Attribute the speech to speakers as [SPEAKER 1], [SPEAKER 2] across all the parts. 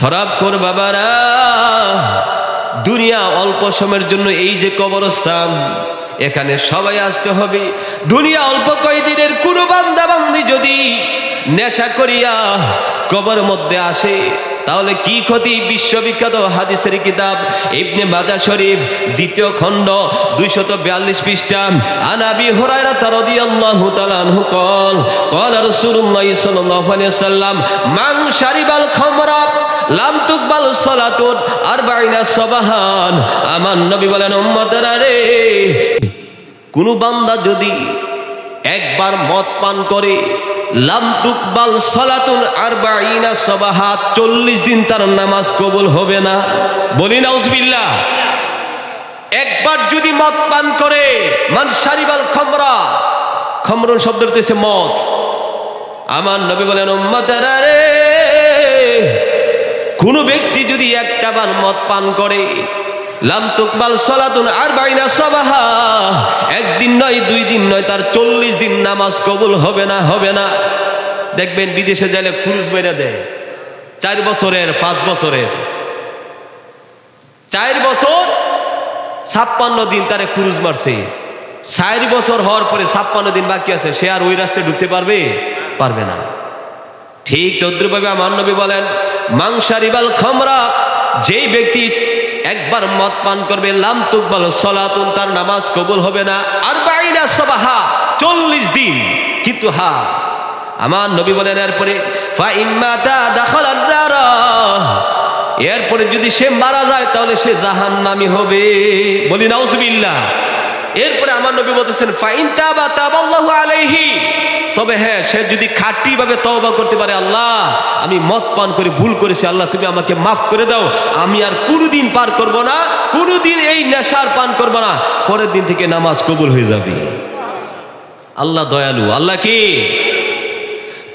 [SPEAKER 1] শরাবখোর বাবারা, দুনিয়া অল্প সময়ের জন্য, এই যে কবরস্থান, এখানে সবাই আসতে হবে। দুনিয়া অল্প কয়দিনের। কোনো বান্দা বান্দি যদি নেশা করিয়া কবর মধ্যে আসে তাহলে কি ক্ষতি? বিশ্ববিখ্যাত হাদিসের কিতাব ইবনে মাজাহ শরীফ 2য় খণ্ড 242 পৃষ্ঠা, আন আবি হুরায়রা রাদিয়াল্লাহু তাআলা আনহু قال قال رسول الله صلى الله عليه وسلم মান শারিবাল খামরা লাম তুকবাল সালাতুন 40 সাবাহান। আমার নবী বলেন, উম্মতেরা রে, কোন বান্দা যদি একবার মদ পান করে, লাম তুকবাল সালাতুন 40 সাবাহাত, 40 দিন তার নামাজ কবুল হবে না। বলি নাউজুবিল্লাহ। একবার যদি মদ পান করে, মান শারিবাল খামরা, খামরুন শব্দের অর্থ হচ্ছে মদ। আমার নবী বলেন, উম্মতেরা রে, কোন ব্যক্তি যদি একটাবার মদ পান করে, লাম তুকবাল সালাতুন 40 সাবাহা, একদিন নয়, 2 দিন নয়, তার 40 দিন নামাজ কবুল হবে না, হবে না। দেখবেন বিদেশে গেলে খুরুজ মেরে দেয় 4 বছরের, 5 বছরের। 4 বছর 56 দিন তারে খুরুজ মারছে। 4 বছর হওয়ার পরে 56 দিন বাকি আছে, সে আর ওই রাষ্ট্রে ঢুকতে পারবে? পারবে না। ঠিক তদ্রুপভাবে আমার নবী বলেন, মান শারিবাল খামরা, যেই ব্যক্তি একবার মদ পান করবে, লাম তুকবাল সালাতুন, তার নামাজ কবুল হবে না 40 সাবাহা, 40 দিন। কিন্তু আমার নবী বলেন এরপরে, ফা ইম্মাতা দাখালান নারা, এরপরে যদি সে মারা যায় তাহলে সে জাহান্নামী হবে। বলি নাউজুবিল্লাহ। এরপরে আমার নবী বলতেছেন, ফা ইন তাবা তাবাল্লাহু আলাইহি, তবে হ্যাঁ, সে যদি খাঁটি ভাবে তওবা করতে পারে, আল্লাহ আমি মদ পান করে ভুল করেছি, আল্লাহ তুমি আমাকে মাফ করে দাও, আমি আর কোনোদিন পার করব না, কোনোদিন এই নেশার পান করব না, পরের দিন থেকে নামাজ কবুল হয়ে যাবে। আল্লাহ দয়ালু। আল্লাহ কি?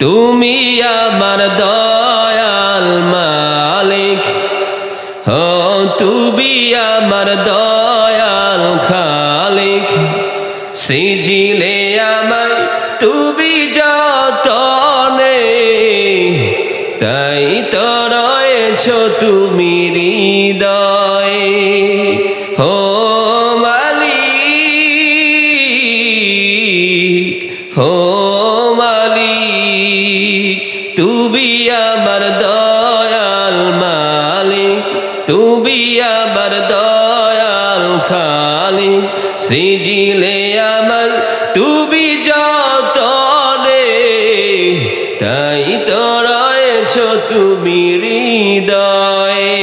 [SPEAKER 1] তুমি আমার দয়াল মালিক, ও তুমি আমার দয়াল খালিক, সিজিলে আমার তুমি যতনে, তাই তো রয়েছ তুমি হৃদয়ে, হো মালিক, হো মালিক, তুমি আমার দয়াল মালিক, তুমি আমার দয়াল খালিক, সৃজিলে আমার তুমি যতনে, তাই তো রয়েছ তুমি হৃদয়ে।